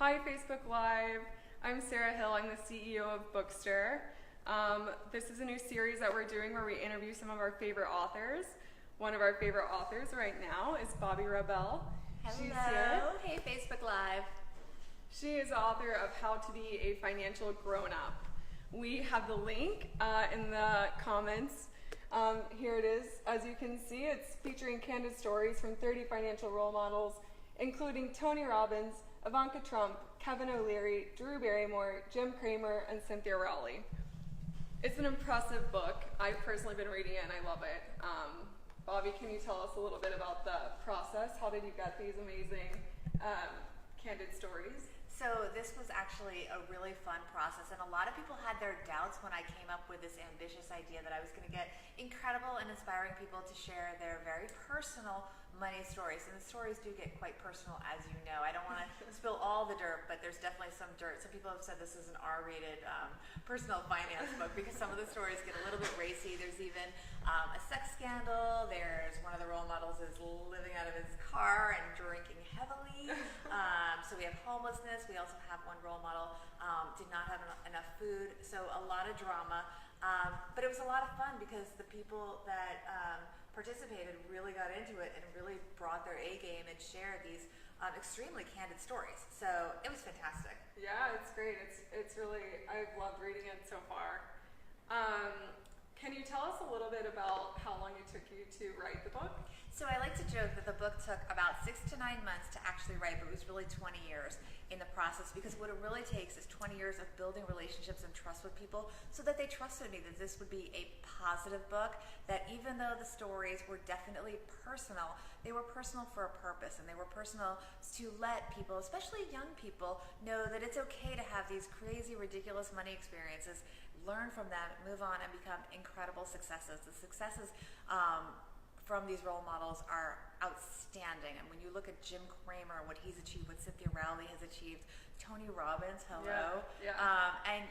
Hi, Facebook Live. I'm Sarah Hill. I'm the CEO of Bookstr. This is a new series that we're doing where we interview some of our favorite authors. One of our favorite authors right now is Bobbi Rebell. Hello. She's here. Hey, Facebook Live. She is the author of How to Be a Financial Grown-Up. We have the link in the comments. Here it is. As you can see, it's featuring candid stories from 30 financial role models, including Tony Robbins, Ivanka Trump, Kevin O'Leary, Drew Barrymore, Jim Cramer, and Cynthia Rowley. It's an impressive book. I've personally been reading it and I love it. Bobbi, can you tell us a little bit about the process? How did you get these amazing candid stories? So this was actually a really fun process, and a lot of people had their doubts when I came up with this ambitious idea that I was going to get incredible and inspiring people to share their very personal money stories. And the stories do get quite personal, as you know. I don't want to spill all the dirt, but there's definitely some dirt. Some people have said this is an R-rated personal finance book because some of the stories get a little bit racy. There's even a sex scandal. There's one of the role models is living out of his car and drinking heavily. So we have homelessness. We also have one role model did not have enough food. So a lot of drama. But it was a lot of fun because the people that participated really got into it and really brought their A game and shared these extremely candid stories. So it was fantastic. Yeah, it's great. It's really, I've loved reading it so far. Can you tell us a little bit about how long it took you to write the book? So I like to joke that the book took about 6 to 9 months to actually write, but it was really 20 years in the process, because what it really takes is 20 years of building relationships and trust with people so that they trusted me that this would be a positive book, that even though the stories were definitely personal, they were personal for a purpose, and they were personal to let people, especially young people, know that it's okay to have these crazy, ridiculous money experiences, learn from them, move on, and become incredible successes. The successes from these role models are outstanding. And when you look at Jim Cramer, what he's achieved, what Cynthia Rowley has achieved, Tony Robbins, hello. Yeah. And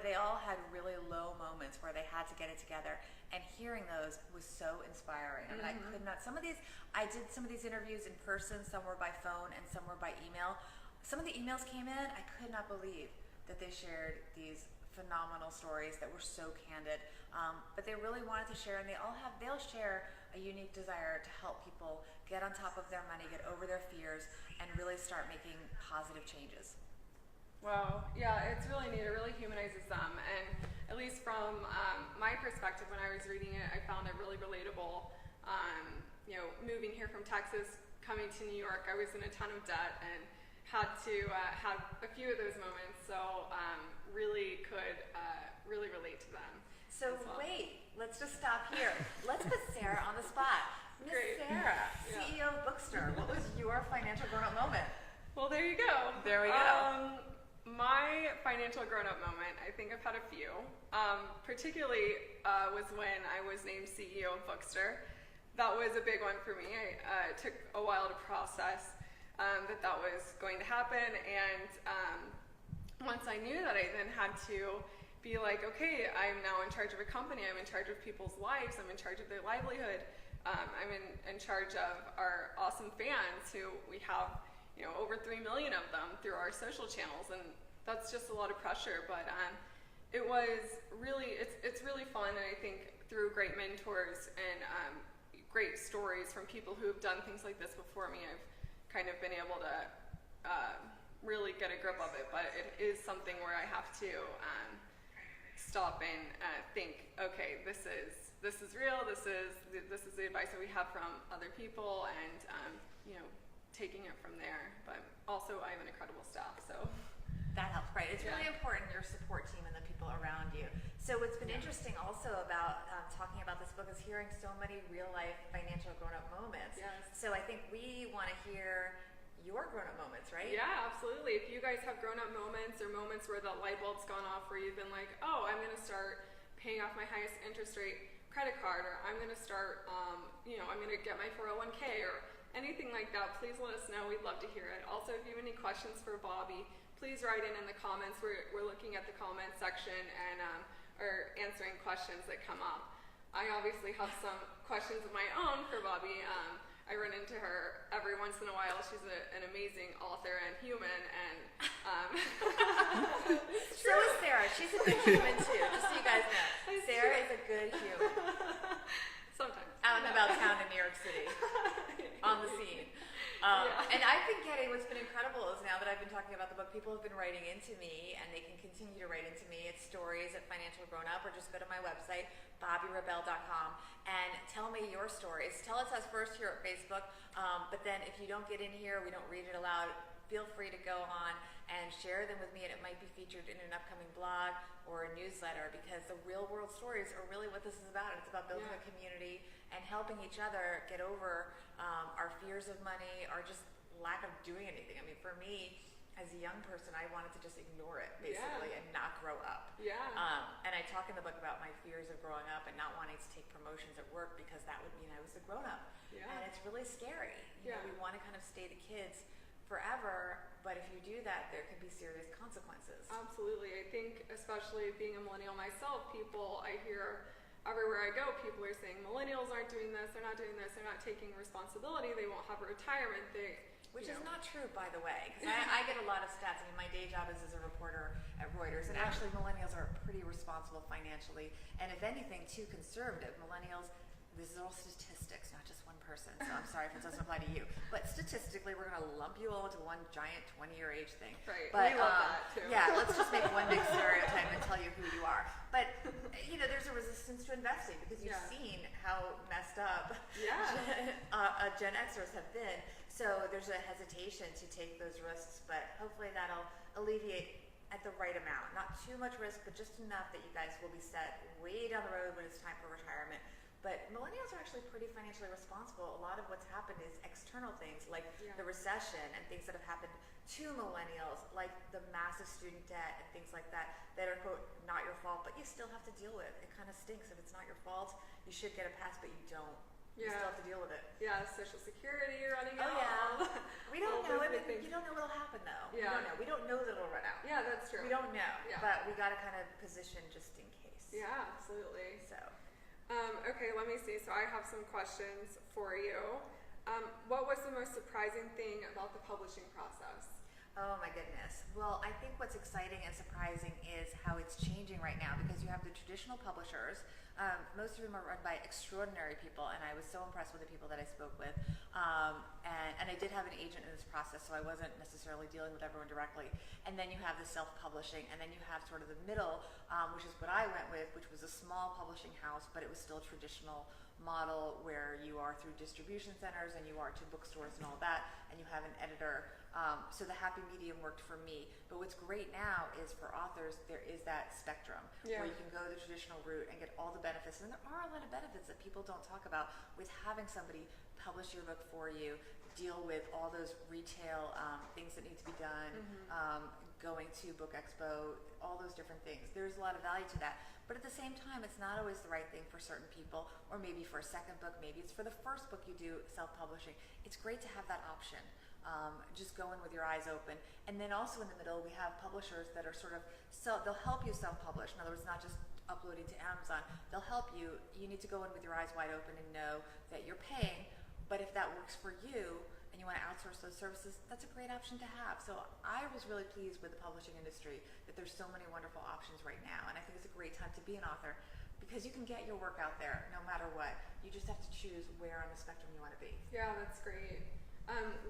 they all had really low moments where they had to get it together. And hearing those was so inspiring. I mean, I could not, I did some of these interviews in person, some were by phone and some were by email. Some of the emails came in, I could not believe that they shared these phenomenal stories that were so candid, but they really wanted to share, and they'll share a unique desire to help people get on top of their money, get over their fears, and really start making positive changes. Wow, yeah, it's really neat. It really humanizes them, and at least from my perspective, when I was reading it, I found it really relatable. Moving here from Texas, coming to New York, I was in a ton of debt and had to have a few of those moments, so really could really relate to them. So well. Wait, let's just stop here. Let's put Sarah on the spot. Miss Sarah, CEO of Bookstr, what was your financial grown-up moment? Well, there you go. There we go. My financial grown-up moment, I think I've had a few. Particularly was when I was named CEO of Bookstr. That was a big one for me. It took a while to process that was going to happen, and once I knew that, I then had to be like, okay, I'm now in charge of a company, I'm in charge of people's lives, I'm in charge of their livelihood, I'm in charge of our awesome fans, who we have over 3 million of them through our social channels, and that's just a lot of pressure, but it was really, it's really fun, and I think through great mentors and great stories from people who have done things like this before me, I've kind of been able to really get a grip of it, but it is something where I have to stop and think, okay, this is real, this is the advice that we have from other people, and taking it from there. But also, I have an incredible staff, so that helps, right? It's really important, your support team and the people around you. So what's been interesting also about talking about this book is hearing so many real-life financial grown-up moments. Yes. So I think we want to hear your grown-up moments, right? Yeah, absolutely. If you guys have grown-up moments, or moments where the light bulb's gone off, where you've been like, oh, I'm going to start paying off my highest interest rate credit card, or I'm going to start, I'm going to get my 401k, or anything like that, please let us know. We'd love to hear it. Also, if you have any questions for Bobbi, please write in the comments. We're looking at the comments section and are answering questions that come up. I obviously have some questions of my own for Bobbi. I run into her every once in a while. She's an amazing author and human, and good human too, just so you guys know. Sarah is a good human. Sometimes. Out and about town in New York City. On the scene. And I've been getting, what's been incredible is now that I've been talking about the book, people have been writing into me, and they can continue to write into me. It's stories@financialgrownup, or just go to my website, BobbiRebell.com, and tell me your stories. Tell us first here at Facebook, but then if you don't get in here, we don't read it aloud, feel free to go on and share them with me, and it might be featured in an upcoming blog or a newsletter, because the real world stories are really what this is about. It's about building a community and helping each other get over our fears of money, or just lack of doing anything. I mean, for me, as a young person, I wanted to just ignore it, basically, and not grow up. And I talk in the book about my fears of growing up and not wanting to take promotions at work, because that would mean I was a grown-up. And it's really scary. You know, we want to kind of stay the kids forever, but if you do that, there can be serious consequences. Absolutely. I think, especially being a millennial myself, I hear everywhere I go, people are saying millennials aren't doing this, they're not doing this, they're not taking responsibility, they won't have a retirement. Which is not true, by the way, because I get a lot of stats. I mean, my day job is as a reporter at Reuters, and actually millennials are pretty responsible financially, and if anything, too conservative. Millennials, this is all statistics, not just one person, so I'm sorry if it doesn't apply to you. But statistically, we're going to lump you all into one giant 20-year age thing. Right, but, we love that, too. Yeah, let's just make one big stereotype and tell you who you are. But, you know, there's a resistance to investing, because you've seen how messed up Gen Xers have been. So there's a hesitation to take those risks, but hopefully that'll alleviate at the right amount. Not too much risk, but just enough that you guys will be set way down the road when it's time for retirement. But millennials are actually pretty financially responsible. A lot of what's happened is external things, like the recession and things that have happened to millennials, like the massive student debt and things like that, that are, quote, not your fault, but you still have to deal with. It kind of stinks if it's not your fault. You should get a pass, but you don't. You still have to deal with it. Yeah, Social Security running out. We don't know. You don't know what'll happen, though. We don't know that it'll run out. Yeah, that's true. We don't know. But we got to kind of position just in case. Yeah, absolutely. So. Okay, let me see. So I have some questions for you. What was the most surprising thing about the publishing process? Oh my goodness. Well, I think what's exciting and surprising is how it's changing right now, because you have the traditional publishers. Most of them are run by extraordinary people, and I was so impressed with the people that I spoke with. And I did have an agent in this process, so I wasn't necessarily dealing with everyone directly. And then you have the self-publishing, and then you have sort of the middle, which is what I went with, which was a small publishing house, but it was still traditional model where you are through distribution centers and you are to bookstores and all that, and you have an editor. So the happy medium worked for me. But what's great now is for authors, there is that spectrum where you can go the traditional route and get all the benefits. And there are a lot of benefits that people don't talk about with having somebody publish your book for you, deal with all those retail things that need to be done, going to Book Expo, all those different things. There's a lot of value to that. But at the same time, it's not always the right thing for certain people, or maybe for a second book, maybe it's for the first book you do self-publishing. It's great to have that option. Just go in with your eyes open. And then also in the middle, we have publishers that are sort of, they'll help you self-publish. In other words, not just uploading to Amazon. They'll help you. You need to go in with your eyes wide open and know that you're paying. But if that works for you, and you want to outsource those services, that's a great option to have. So I was really pleased with the publishing industry, that there's so many wonderful options right now. And I think it's a great time to be an author, because you can get your work out there no matter what. You just have to choose where on the spectrum you want to be. Yeah, that's great.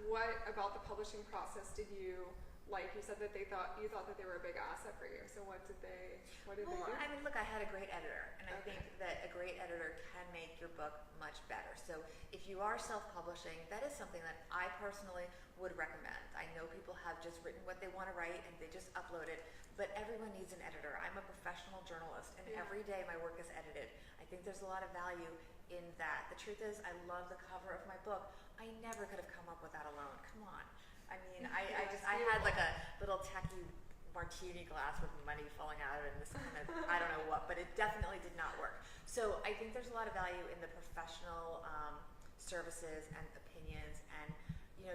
What about the publishing process did you like? You said that you thought that they were a big asset for you. So what did they do? I mean, look, I had a great editor, and I think that a great editor can make your book much better. So if you are self-publishing, that is something that I personally would recommend. I know people have just written what they want to write and they just upload it, but everyone needs an editor. I'm a professional journalist, and every day my work is edited. I think there's a lot of value in that. The truth is, I love the cover of my book. I never could have come up with that alone. Come on. I mean, I had like a little tacky martini glass with money falling out of it, and this kind of, I don't know what, but it definitely did not work. So I think there's a lot of value in the professional services and opinions, and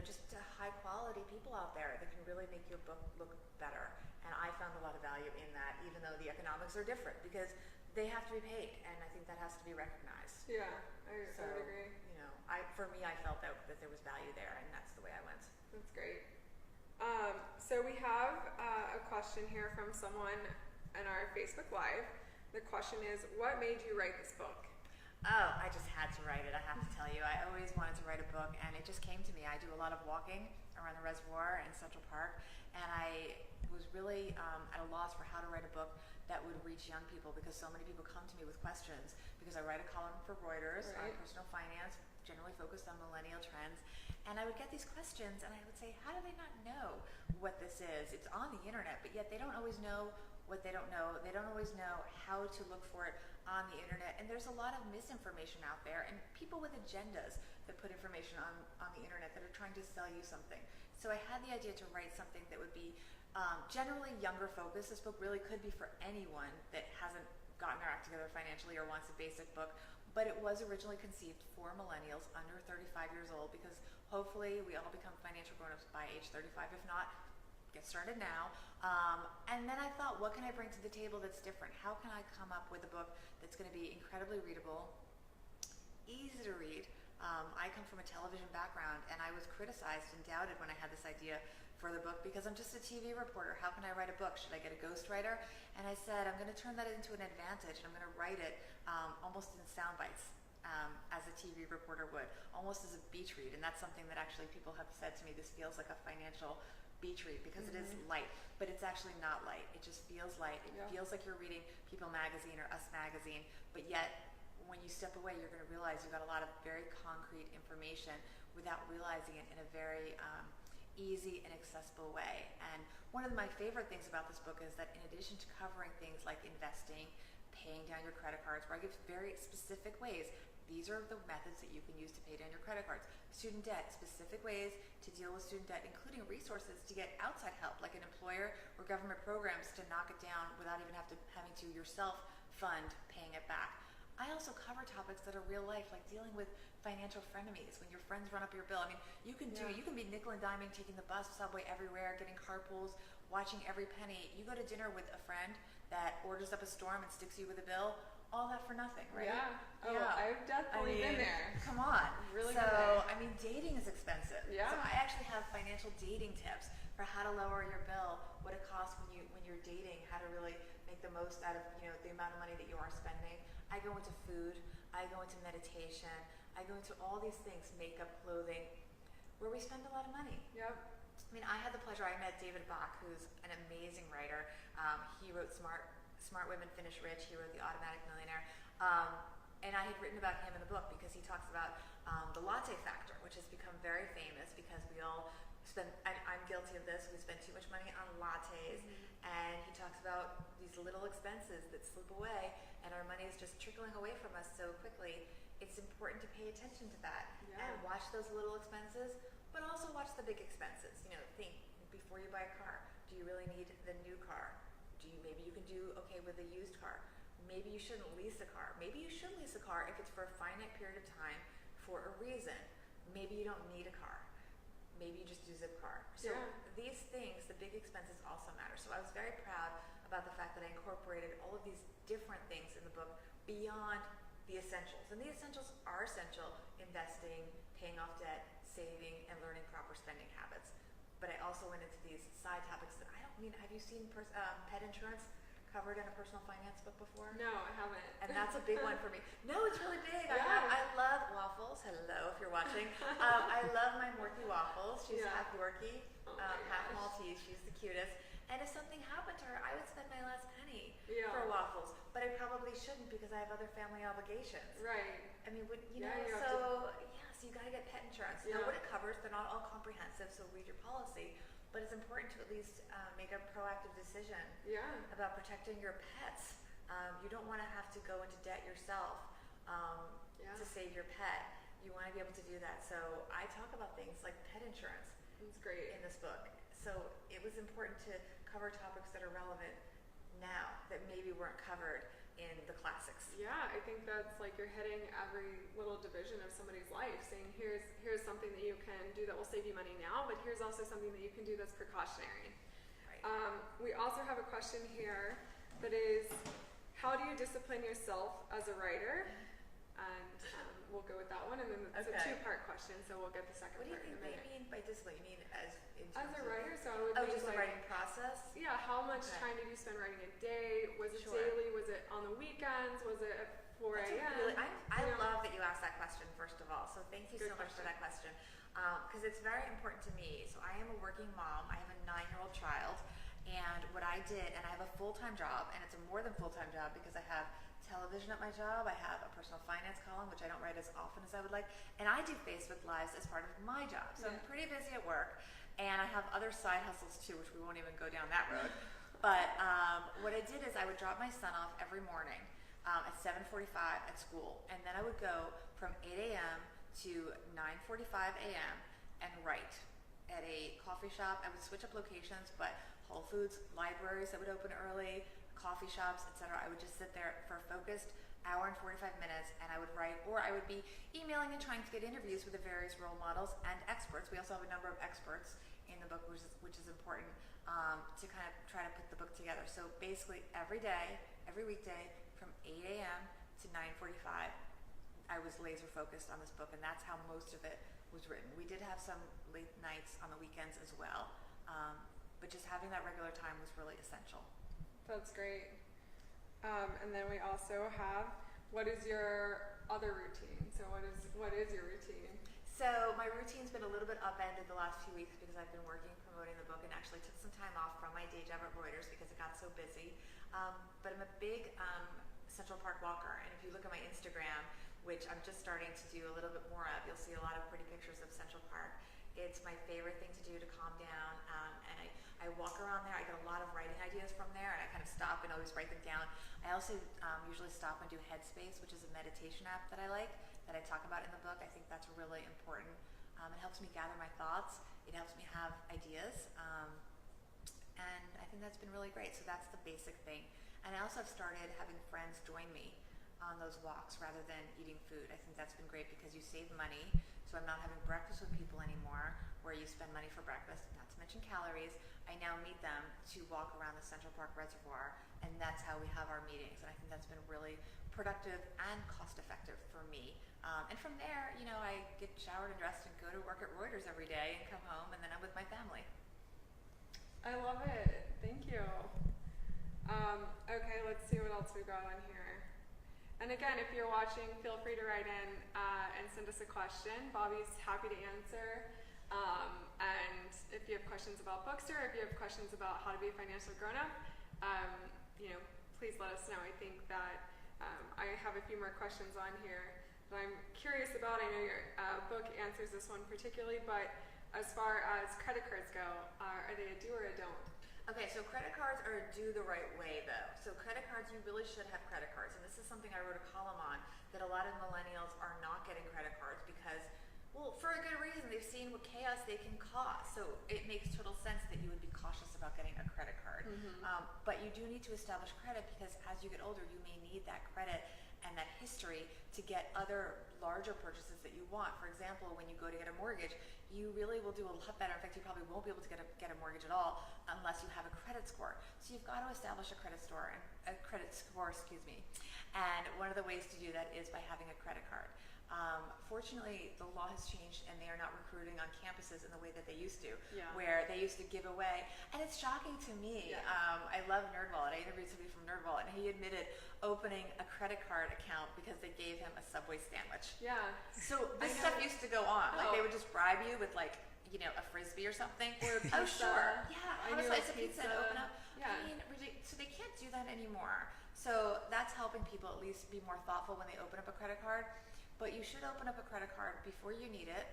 just high quality people out there that can really make your book look better. And I found a lot of value in that, even though the economics are different, because they have to be paid, and I think that has to be recognized. Yeah, I would agree. For me, I felt that there was value there, and that's the way I went. That's great. So we have a question here from someone in our Facebook Live. The question is, what made you write this book? Oh, I just had to write it, I have to tell you. I always wanted to write a book, and it just came to me. I do a lot of walking around the reservoir in Central Park, and I was really at a loss for how to write a book that would reach young people, because so many people come to me with questions, because I write a column for Reuters on personal finance, generally focused on millennial trends, and I would get these questions, and I would say, how do they not know what this is? It's on the internet, but yet they don't always know what they don't know. They don't always know how to look for it on the internet, and there's a lot of misinformation out there, and people with agendas that put information on the internet that are trying to sell you something. So I had the idea to write something that would be generally younger focused. This book really could be for anyone that hasn't gotten their act together financially or wants a basic book, but it was originally conceived for millennials under 35 years old, because hopefully we all become financial grown-ups by age 35. If not, get started now. And then I thought, what can I bring to the table that's different? How can I come up with a book that's going to be incredibly readable, easy to read? I come from a television background, and I was criticized and doubted when I had this idea for the book, because I'm just a TV reporter. How can I write a book? Should I get a ghostwriter? And I said, I'm going to turn that into an advantage. I'm going to write it almost in sound bites, as a TV reporter would, almost as a beach read. And that's something that actually people have said to me, this feels like a financial beach read, because it is light, but it's actually not light. It just feels light. It feels like you're reading People magazine or Us magazine, but yet when you step away, you're going to realize you've got a lot of very concrete information without realizing it in a very easy and accessible way. And one of my favorite things about this book is that in addition to covering things like investing, paying down your credit cards, where I give very specific ways, these are the methods that you can use to pay down your credit cards. Student debt, specific ways to deal with student debt, including resources to get outside help, like an employer or government programs to knock it down without even having to yourself fund paying it back. I also cover topics that are real life, like dealing with financial frenemies, when your friends run up your bill. I mean, you can be nickel and diming, taking the bus, subway, everywhere, getting carpools, watching every penny. You go to dinner with a friend that orders up a storm and sticks you with a bill, all that for nothing, right? Yeah. Oh, yeah. I've definitely been there. Come on. Really so, been there. I mean, dating is expensive. Yeah. So I actually have financial dating tips for how to lower your bill, what it costs when you're dating, how to really make the most out of the amount of money that you are spending. I go into food, I go into meditation, I go into all these things, makeup, clothing, where we spend a lot of money. Yep. I mean, I had the pleasure, I met David Bach, who's an amazing writer. He wrote Smart Women Finish Rich, he wrote The Automatic Millionaire. And I had written about him in the book because he talks about the latte factor, which has become very famous because we all spend, I'm guilty of this, we spend too much money on lattes. And he talks about these little expenses that slip away and our money is just trickling away from us so quickly. It's important to pay attention to that and watch those little expenses, but also watch the big expenses. Think before you buy a car, do you really need the new car? Maybe you can do okay with a used car. Maybe you shouldn't lease a car. Maybe you should lease a car if it's for a finite period of time for a reason. Maybe you don't need a car. Maybe you just do Zipcar. So these things, the big expenses also matter. So I was very proud about the fact that I incorporated all of these different things in the book beyond the essentials. And the essentials are essential: investing, paying off debt, saving, and learning proper spending habits. But I also went into these side topics that have you seen pet insurance covered in a personal finance book before? No, I haven't. And that's a big one for me. No, it's really big. Yeah. I love waffles. Hello, if you're watching. I love my Morkie waffles. She's half Yorkie, half Maltese. She's the cutest. And if something happened to her, I would spend my last penny for waffles. But I probably shouldn't because I have other family obligations. Right. I mean, so you got to get pet insurance. Know what it covers. They're not all comprehensive, so read your policy. But it's important to at least make a proactive decision about protecting your pets. You don't want to have to go into debt yourself to save your pet. You want to be able to do that. So I talk about things like pet insurance. It's great in this book. So it was important to cover topics that are relevant now that maybe weren't covered in the classics. Yeah, I think that's like you're hitting every little division of somebody's life, saying here's something that you can do that will save you money now, but here's also something that you can do that's precautionary. Right. We also have a question here that is, how do you discipline yourself as a writer? And we'll go with that one, and then it's a two-part question, so we'll get the second part in a minute. What do you think they mean by discipline? You mean as a writer? So it would be just like, the writing process? Yeah, yeah, how much time did you spend writing a day? Was it daily? Was it on the weekends? Was it at 4 a.m.? I love that you asked that question, first of all. So thank you so much for that question. Because it's very important to me. So I am a working mom. I have a 9-year-old child. And what I did, and I have a full-time job, and it's a more than full-time job because I have television at my job. I have a personal finance column, which I don't write as often as I would like. And I do Facebook Lives as part of my job. So I'm pretty busy at work. And I have other side hustles too, which we won't even go down that road. But what I did is I would drop my son off every morning at 7:45 at school. And then I would go from 8 a.m. to 9:45 a.m. and write at a coffee shop. I would switch up locations, but Whole Foods, libraries that would open early, coffee shops, etc. I would just sit there for a focused hour and 45 minutes, and I would write, or I would be emailing and trying to get interviews with the various role models and experts. We also have a number of experts in the book, which is important to kind of try to put the book together. So basically every day, every weekday, from 8 a.m. to 9:45, I was laser focused on this book, and that's how most of it was written. We did have some late nights on the weekends as well, but just having that regular time was really essential. That's great. And then we also have, what is your other routine? So what is your routine? So my routine's been a little bit upended the last few weeks because I've been working promoting the book and actually took some time off from my day job at Reuters because it got so busy. But I'm a big Central Park walker, and if you look at my Instagram, which I'm just starting to do a little bit more of, you'll see a lot of pretty pictures of Central Park. It's my favorite thing to do to calm down, and I walk around there. I get a lot of writing ideas from there, and I kind of stop and always write them down. I also usually stop and do Headspace, which is a meditation app that I like, that I talk about in the book. I think that's really important. It helps me gather my thoughts. It helps me have ideas, and I think that's been really great. So that's the basic thing. And I also have started having friends join me on those walks rather than eating food. I think that's been great because you save money. So I'm not having breakfast with people anymore where you spend money for breakfast, not to mention calories. I now meet them to walk around the Central Park Reservoir, and that's how we have our meetings. And I think that's been really productive and cost effective for me. And from there, I get showered and dressed and go to work at Reuters every day and come home, and then I'm with my family. I love it. Thank you. Okay, let's see what else we've got on here. And again, if you're watching, feel free to write in and send us a question. Bobbi's happy to answer. And if you have questions about Bookstr, if you have questions about how to be a financial grown-up, please let us know. I think that I have a few more questions on here that I'm curious about. I know your book answers this one particularly, but as far as credit cards go, are they a do or a don't? Okay, so credit cards are do the right way, though. So credit cards, you really should have credit cards. And this is something I wrote a column on, that a lot of millennials are not getting credit cards because, well, for a good reason. They've seen what chaos they can cause. So it makes total sense that you would be cautious about getting a credit card. But you do need to establish credit because as you get older, you may need that credit and that history to get other larger purchases that you want. For example, when you go to get a mortgage, you really will do a lot better. In fact, you probably won't be able to get a mortgage at all unless you have a credit score. So you've got to establish a credit score, And one of the ways to do that is by having a credit card. Fortunately, the law has changed and they are not recruiting on campuses in the way that they used to, where they used to give away. And it's shocking to me. I love NerdWallet. I interviewed somebody from NerdWallet, and he admitted opening a credit card account because they gave him a Subway sandwich. Yeah. So this stuff used to go on. Like they would just bribe you with a Frisbee or something. Or a pizza. Oh, sure. Yeah, I have a knew slice of pizza and open up. Yeah. I mean, so they can't do that anymore. So that's helping people at least be more thoughtful when they open up a credit card. But you should open up a credit card before you need it.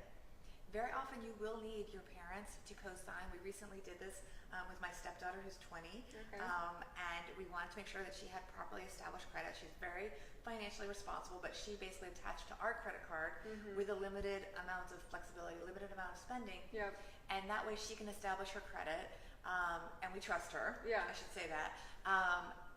Very often you will need your parents to co-sign. We recently did this with my stepdaughter who's 20. Okay. And we wanted to make sure that she had properly established credit. She's very financially responsible, but she basically attached to our credit card with a limited amount of flexibility, limited amount of spending. Yep. And that way she can establish her credit, and we trust her. Yeah. I should say that.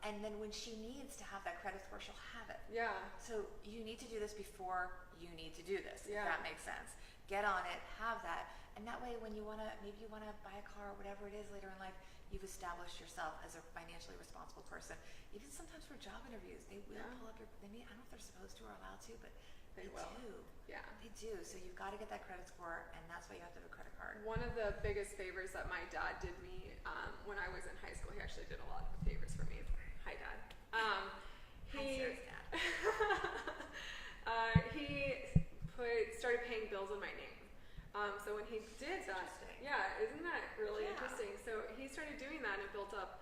And then when she needs to have that credit score, she'll have it. Yeah. So you need to do this before you need to do this, if Yeah. that makes sense. Get on it, have that, and that way when maybe you want to buy a car or whatever it is later in life, you've established yourself as a financially responsible person. Even sometimes for job interviews, they will pull up I don't know if they're supposed to or allowed to, but they will. do. Yeah. They do. So you've got to get that credit score, and that's why you have to have a credit card. One of the biggest favors that my dad did me when I was in high school, initials in my name. So when he did that, Interesting. yeah, isn't that really Yeah. interesting? So he started doing that and it built up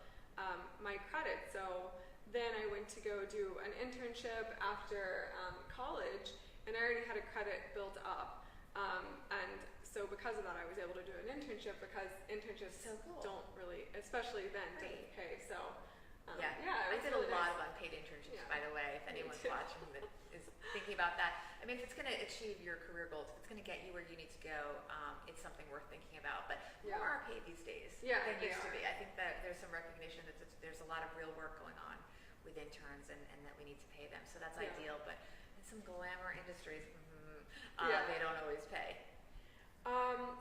my credit. So then I went to go do an internship after college, and I already had a credit built up. And so because of that, I was able to do an internship because internships So cool. don't really, especially then, didn't Right. pay. So Yeah, it I was did really a lot nice. of unpaid internships, Yeah. by the way, if Me anyone's too. watching that is thinking about that. I mean, if it's going to achieve your career goals, if it's going to get you where you need to go, it's something worth thinking about. But Yeah. more are paid these days Yeah, than they used to are. be. I think that there's some recognition that there's a lot of real work going on with interns and that we need to pay them. So that's Yeah. ideal. But in some glamour industries, Yeah. they don't always pay.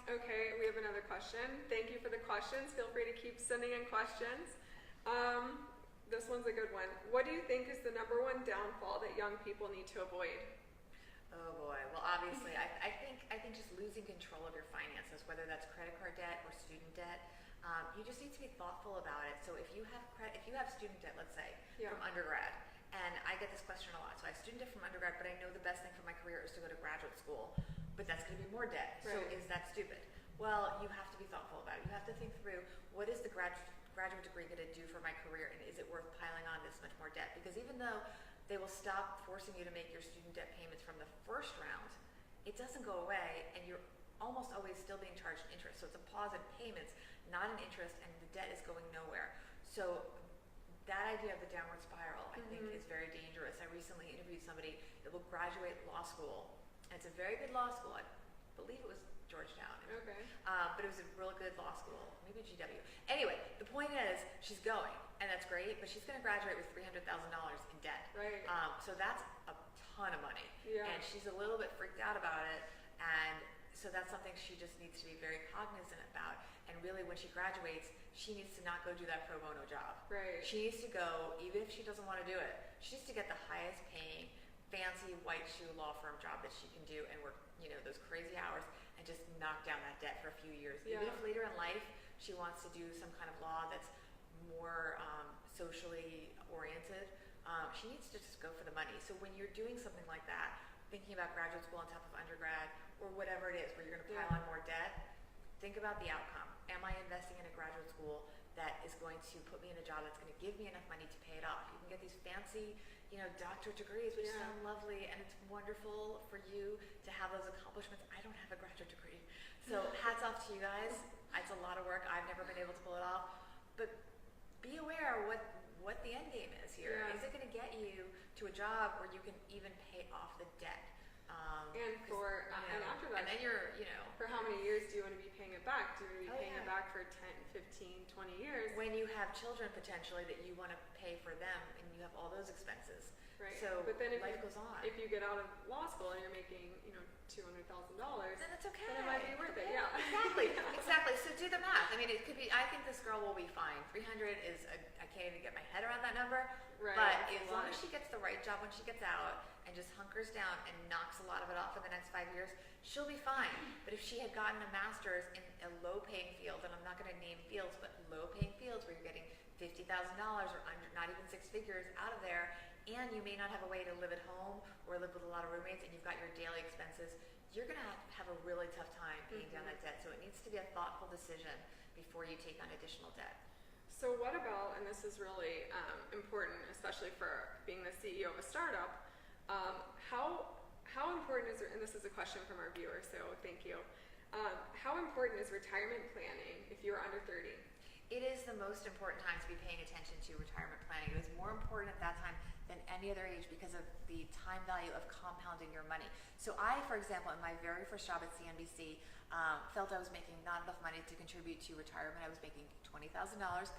Okay, we have another question. Thank you for the questions. Feel free to keep sending in questions. This one's a good one. What do you think is the number one downfall that young people need to avoid? Oh boy. Well, obviously, I think just losing control of your finances, whether that's credit card debt or student debt, you just need to be thoughtful about it. So if you have student debt, let's say Yeah. from undergrad, and I get this question a lot. So I have student debt from undergrad, but I know the best thing for my career is to go to graduate school, but that's going to be more debt. So Right. is that stupid? Well, you have to be thoughtful about it. You have to think through what is the graduate degree going to do for my career, and is it worth piling on this much more debt? Because even though they will stop forcing you to make your student debt payments from the first round, it doesn't go away, and you're almost always still being charged interest. So it's a pause in payments, not an interest, and the debt is going nowhere. So that idea of the downward spiral, I think, is very dangerous. I recently interviewed somebody that will graduate law school, and it's a very good law school. I believe it was Georgetown. Okay. But it was a real good law school, maybe GW. Anyway, the point is, she's going, and that's great, but she's going to graduate with $300,000 in debt. Right. So that's a ton of money. Yeah. And she's a little bit freaked out about it, and so that's something she just needs to be very cognizant about. And really, when she graduates, she needs to not go do that pro bono job. Right. She needs to go, even if she doesn't want to do it, she needs to get the highest paying, fancy white shoe law firm job that she can do and work, those crazy hours and just knock down that debt for a few years. Yeah. Even if later in life she wants to do some kind of law that's more socially oriented, she needs to just go for the money. So when you're doing something like that, thinking about graduate school on top of undergrad or whatever it is where you're going to pile on more debt, think about the outcome. Am I investing in a graduate school that is going to put me in a job that's going to give me enough money to pay it off? You can get these fancy, doctorate degrees, which sound lovely, and it's wonderful for you to have those accomplishments. I don't have a graduate degree. So hats off to you guys. It's a lot of work. I've never been able to pull it off. But be aware what the end game is here. Yeah. Is it going to get you to a job where you can even pay off the debt? And after that, and then you're, for how many years do you want to be paying it back? Do you want to be Oh, paying it yeah. back for 10, 15, 20 years? when you have children potentially that you want to pay for them, and you have all those expenses. Right. So but then life goes on. if you get out of law school and you're making, $200,000, Then it's okay. then it might be worth it. Yeah. Exactly. Exactly. So do the math. I mean, it could be. I think this girl will be fine. 300 is. I can't even get my head around that number. Right. But That's a as long lot. as she gets the right job when she gets out and just hunkers down and knocks a lot of it off in the next 5 years, she'll be fine. But if she had gotten a master's in a low-paying field, and I'm not going to name fields, but low-paying fields where you're getting $50,000 or not even six figures out of there, and you may not have a way to live at home or live with a lot of roommates, and you've got your daily expenses, you're going to have a really tough time paying down that debt. So it needs to be a thoughtful decision before you take on additional debt. So what about, and this is really important, especially for being the CEO of a startup, how important is, and this is a question from our viewers, so thank you. How important is retirement planning if you're under 30? It is the most important time to be paying attention to retirement planning. It was more important at that time than any other age because of the time value of compounding your money. So I, for example, in my very first job at CNBC, felt I was making not enough money to contribute to retirement. I was making $20,000,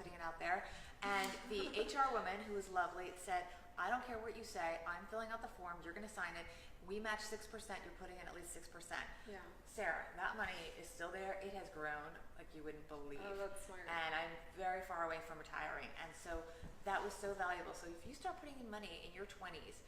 putting it out there. And the HR woman, who was lovely, said, I don't care what you say. I'm filling out the form. You're going to sign it. We match 6%. You're putting in at least 6%. Yeah. Sarah, that money is still there. It has grown like you wouldn't believe. Oh, that's smart. And I'm very far away from retiring. And so that was so valuable. So if you start putting in money in your 20s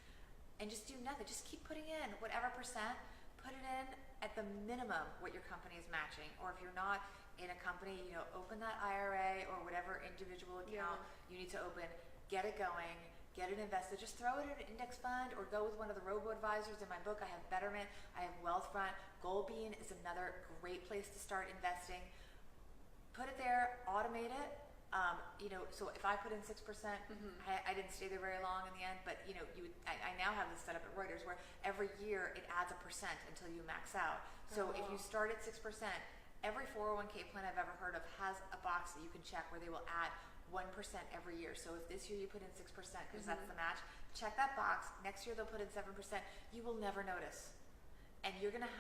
and just do nothing, just keep putting in whatever percent, put it in at the minimum what your company is matching. Or if you're not in a company, open that IRA or whatever individual account you need to open, get it going. Get it invested. Just throw it in an index fund or go with one of the robo-advisors. In my book, I have Betterment, I have Wealthfront. Goalbean is another great place to start investing. Put it there, automate it. So if I put in 6%, I didn't stay there very long in the end, but I now have this set up at Reuters where every year it adds a percent until you max out. So if you start at 6%, every 401k plan I've ever heard of has a box that you can check where they will add 1% every year. So if this year you put in 6% because that's the match, check that box. Next year they'll put in 7%. You will never notice. And you're gonna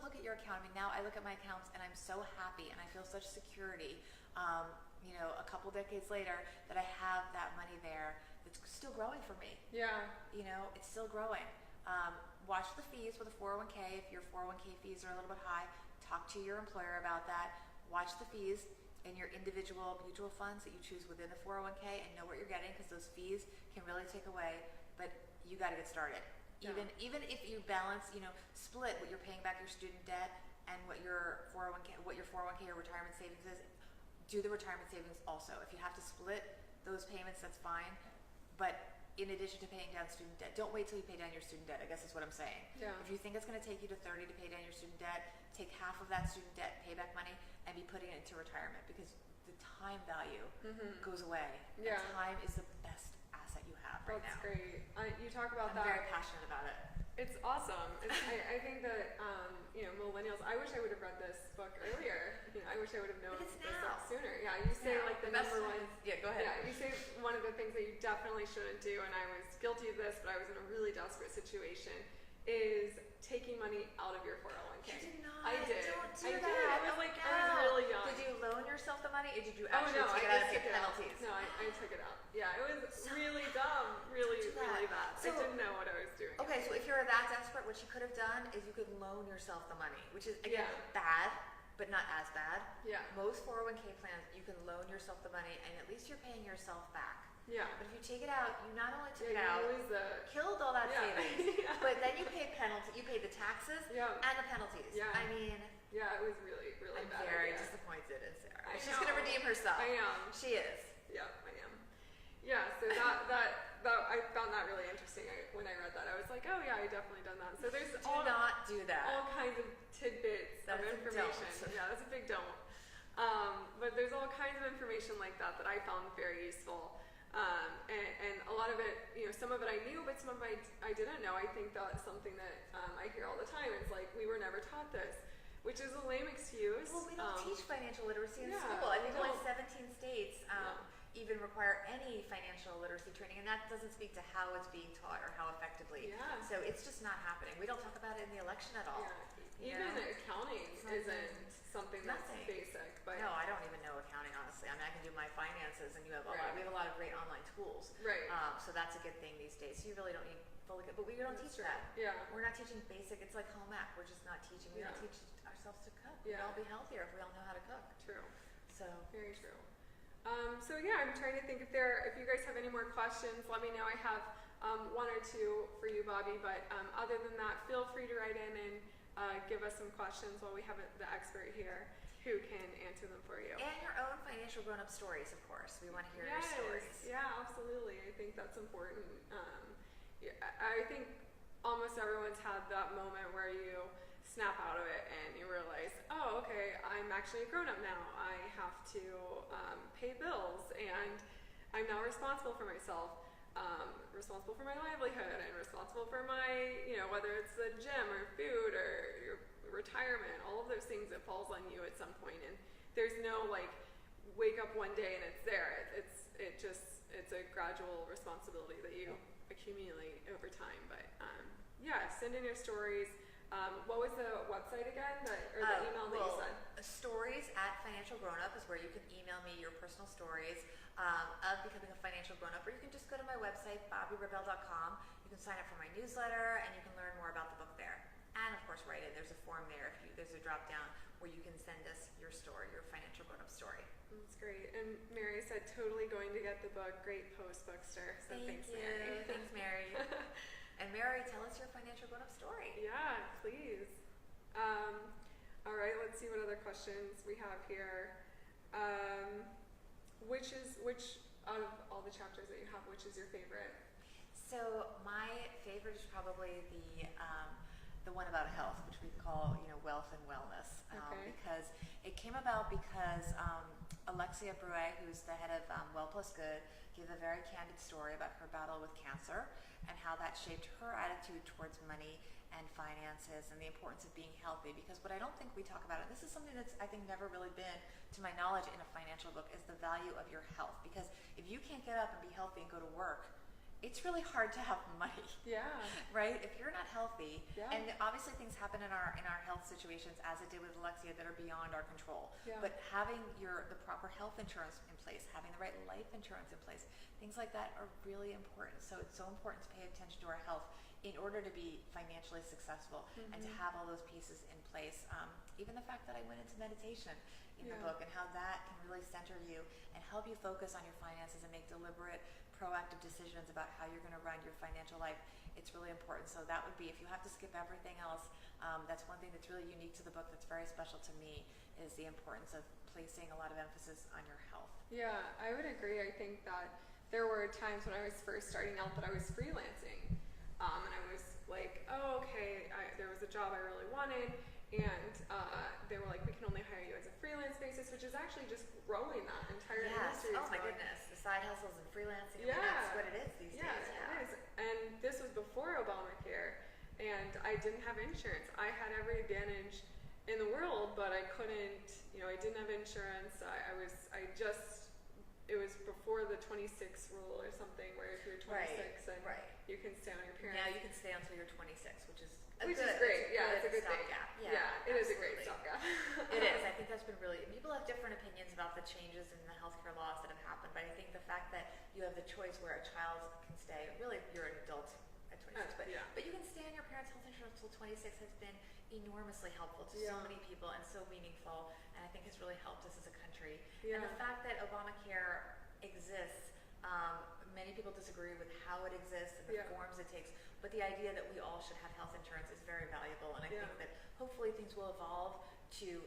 look at your account. I mean, now I look at my accounts and I'm so happy and I feel such security. A couple decades later, that I have that money there. It's still growing for me. Yeah. It's still growing. Watch the fees with a 401k. If your 401k fees are a little bit high, talk to your employer about that. Watch the fees in your individual mutual funds that you choose within the 401k and know what you're getting, because those fees can really take away. But you got to get started. Yeah. Even if you balance, split what you're paying back your student debt and what your 401k or retirement savings is. Do the retirement savings also. If you have to split those payments, that's fine. But in addition to paying down student debt, don't wait till you pay down your student debt, I guess is what I'm saying. Yeah. If you think it's going to take you to 30 to pay down your student debt, take half of that student debt payback money and be putting it into retirement, because the time value goes away. Yeah. And time is the best asset you have right now. That's great. You talk about I'm that. very passionate about it. It's awesome. I think that, Millennials, I wish I would have read this book earlier. I wish I would have known this sooner. Yeah, you say like the number one. Yeah, go ahead. Yeah, you say one of the things that you definitely shouldn't do, and I was guilty of this, but I was in a really desperate situation, is taking money out of your 401k. You did not. I did. Don't do that. I was I was really young. Did you loan yourself the money, or did you actually take it out and pay penalties? No, I took it out. Yeah, it was really dumb. Really bad. So, I didn't know what I was doing. Okay, so if you're that desperate, what you could have done is you could loan yourself the money, which is, again, bad, but not as bad. Yeah. Most 401k plans, you can loan yourself the money, and at least you're paying yourself back. Yeah. But if you take it out, you not only took it out, killed all that savings, but then you paid you paid the taxes and the penalties. Yeah. I mean, it was really bad. I'm very disappointed in Sarah. She's going to redeem herself. I am. She is. Yeah, I am. Yeah, so that I found that really interesting. When I read that, I was like, oh yeah, I definitely done that. So there's Do not do that. all kinds of tidbits of information. Yeah, that's a big don't. But there's all kinds of information like that I found very useful. And a lot of it, some of it I knew, but some of it I didn't know. I think that's something that I hear all the time. It's like, we were never taught this, which is a lame excuse. Well, we don't teach financial literacy in school. I mean, only 17 states even require any financial literacy training, and that doesn't speak to how it's being taught or how effectively. Yeah. So it's just not happening. We don't talk about it in the election at all. Yeah. Even accounting isn't something that's basic. But no, I don't even know accounting, honestly. I mean, I can do my finances, and we have a lot of great online tools. Right. So that's a good thing these days. So you really don't need fully good, but we don't teach that. Yeah. We're not teaching basic. It's like home ec. We're just not teaching. We don't teach ourselves to cook. Yeah. We'd all be healthier if we all know how to cook. True. So very true. I'm trying to think if you guys have any more questions, let me know. I have one or two for you, Bobbi, but other than that, feel free to write in and give us some questions while we have the expert here who can answer them for you. And your own financial grown-up stories, of course. We want to hear your stories. Yeah, absolutely. I think that's important. I think almost everyone's had that moment where you snap out of it and you realize, oh, okay, I'm actually a grown-up now. I have to pay bills, and I'm now responsible for myself, responsible for my livelihood, and responsible for my, whether it's the gym or food or your retirement, all of those things, it falls on you at some point, and there's no wake up one day and it's there. It's a gradual responsibility that you accumulate over time. But send in your stories. What was the website again, the email that you said? Stories at Financial Grownup is where you can email me your personal stories of becoming a financial grownup, or you can just go to my website, BobbiRebell.com. You can sign up for my newsletter, and you can learn more about the book there. And of course, write it. There's a form there. There's a drop down where you can send us your story, your financial grownup story. That's great. And Mary said, totally going to get the book. Great post, Bookstr. So thanks, Mary. Thanks, Mary. And Mary, tell us your financial grown-up story. Yeah, please. All right, let's see what other questions we have here. Which out of all the chapters that you have, which is your favorite? So my favorite is probably the the one about health, which we call, wealth and wellness, because it came about because Alexia Bruet, who's the head of Well Plus Good, gave a very candid story about her battle with cancer and how that shaped her attitude towards money and finances and the importance of being healthy. Because what I don't think we talk about, and this is something that's I think never really been, to my knowledge, in a financial book, is the value of your health. Because if you can't get up and be healthy and go to work, it's really hard to have money. Yeah. Right? If you're not healthy, and obviously things happen in our health situations, as it did with Alexia, that are beyond our control. Yeah. But having the proper health insurance in place, having the right life insurance in place, things like that are really important. So it's so important to pay attention to our health in order to be financially successful and to have all those pieces in place. Even the fact that I went into meditation in the book, and how that can really center you and help you focus on your finances and make deliberate, proactive decisions about how you're going to run your financial life. It's really important. So that would be, if you have to skip everything else, that's one thing that's really unique to the book, that's very special to me, is the importance of placing a lot of emphasis on your health. Yeah, I would agree. I think that there were times when I was first starting out that I was freelancing, and I was like, oh, okay, there was a job I really wanted, and they were like, we can only hire you as a freelance basis, which is actually just growing that entire industry. Oh my goodness, the side hustles and freelancing, that's what it is these days. Yeah, it is. And this was before Obamacare, and I didn't have insurance. I had every advantage in the world, but I couldn't, I didn't have insurance. It was before the 26 rule or something, where if you're 26 and you can stay on your parents. Now you can stay until you're 26, which is great. Yeah, it's a good thing. Yeah, it is a great stopgap. It is. I think that's been really, people have different opinions about the changes in the healthcare laws that have happened, but I think the fact that you have the choice where a child can stay, really if you're an adult at 26, but you can stay on your parents' health insurance until 26 has been enormously helpful to so many people and so meaningful, and I think has really helped us as a country. And the fact that Obamacare exists, many people disagree with how it exists and the forms it takes, but the idea that we all should have health insurance is very valuable, and I think that hopefully things will evolve to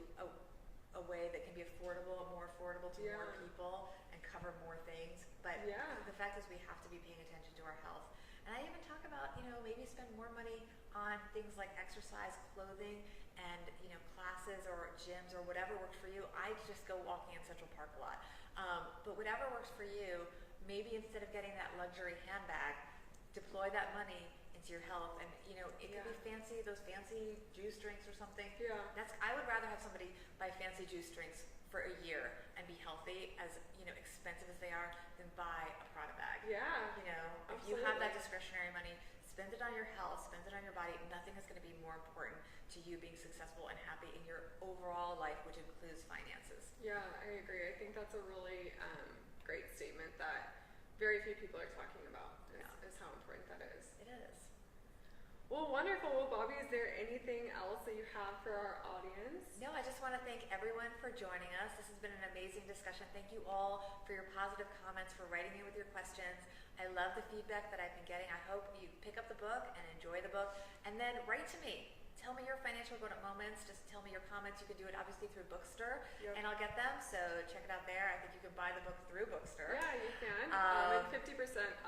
a way that can be more affordable to more people and cover more things. But the fact is, we have to be paying attention to our health. And I even talk about, maybe spend more money on things like exercise, clothing, and classes or gyms or whatever works for you. I just go walking in Central Park a lot. But whatever works for you, maybe instead of getting that luxury handbag, deploy that money into your health. And it could be fancy, those fancy juice drinks or something. I would rather have somebody buy fancy juice drinks for a year and be healthy, as expensive as they are, than buy a Prada bag. If you have that discretionary money, spend it on your health, spend it on your body. Nothing is going to be more important to you being successful and happy in your overall life, which includes finances. Yeah, I agree. I think that's a really great statement that very few people are talking about, is how important that is. It is. Well, wonderful. Well, Bobbi, is there anything else that you have for our audience? No, I just want to thank everyone for joining us. This has been an amazing discussion. Thank you all for your positive comments, for writing me with your questions. I love the feedback that I've been getting. I hope you pick up the book and enjoy the book, and then write to me. Tell me your financial grown-up moments. Just tell me your comments. You can do it obviously through Bookstr, and I'll get them. So check it out there. I think you can buy the book through Bookstr. Yeah, you can. And 50%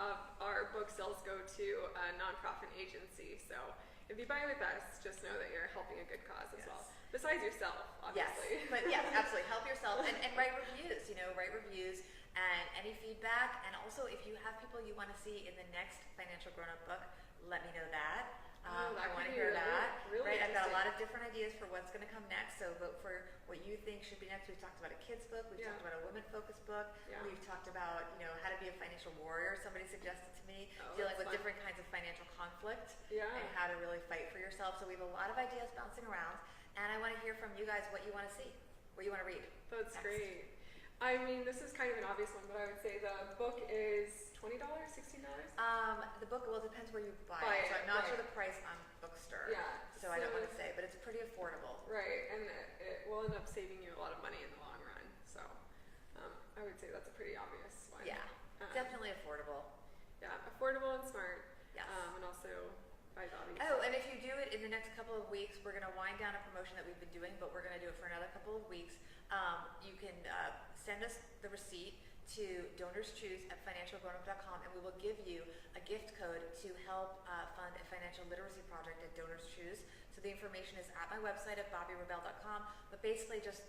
of our book sales go to a nonprofit agency. So if you buy with us, just know that you're helping a good cause as well. Besides yourself, obviously. Yes, but absolutely. Help yourself and write reviews. Write reviews and any feedback. And also, if you have people you want to see in the next financial grown-up book, let me know that. I want to hear that. Really I've got a lot of different ideas for what's going to come next, so vote for what you think should be next. We've talked about a kid's book. We've talked about a women-focused book. We've talked about, how to be a financial warrior, somebody suggested to me, dealing with different kinds of financial conflict and how to really fight for yourself. So we have a lot of ideas bouncing around, and I want to hear from you guys what you want to see, what you want to read. That's great. I mean, this is kind of an obvious one, but I would say the book is $20, $16? The book, it depends where you buy it. So I'm not sure the price on Bookstr. So I don't want to say, but it's pretty affordable. Right, and it will end up saving you a lot of money in the long run. So I would say that's a pretty obvious one. Yeah, definitely affordable. Yeah, affordable and smart. Yes. And also by Bobbi. Oh, and if you do it in the next couple of weeks, we're going to wind down a promotion that we've been doing, but we're going to do it for another couple of weeks. You can send us the receipt to donorschoose@financialgrownup.com, and we will give you a gift code to help fund a financial literacy project at Donors Choose. So the information is at my website at bobbirebell.com, but basically just,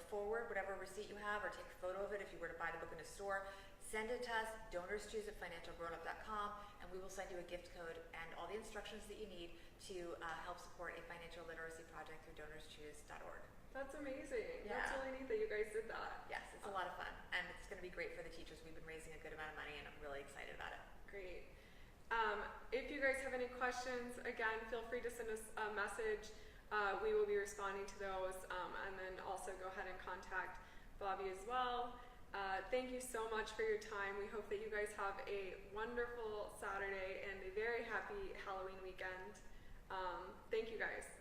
forward whatever receipt you have or take a photo of it if you were to buy the book in a store. Send it to us, donorschoose@financialgrownup.com, and we will send you a gift code and all the instructions that you need to help support a financial literacy project through donorschoose.org. That's amazing. Yeah. That's really neat that you guys did that. Yes, it's a lot of fun, and it's going to be great for the teachers. We've been raising a good amount of money, and I'm really excited about it. Great. If you guys have any questions, again, feel free to send us a message. We will be responding to those, and then also go ahead and contact Bobbi as well. Thank you so much for your time. We hope that you guys have a wonderful Saturday and a very happy Halloween weekend. Thank you guys.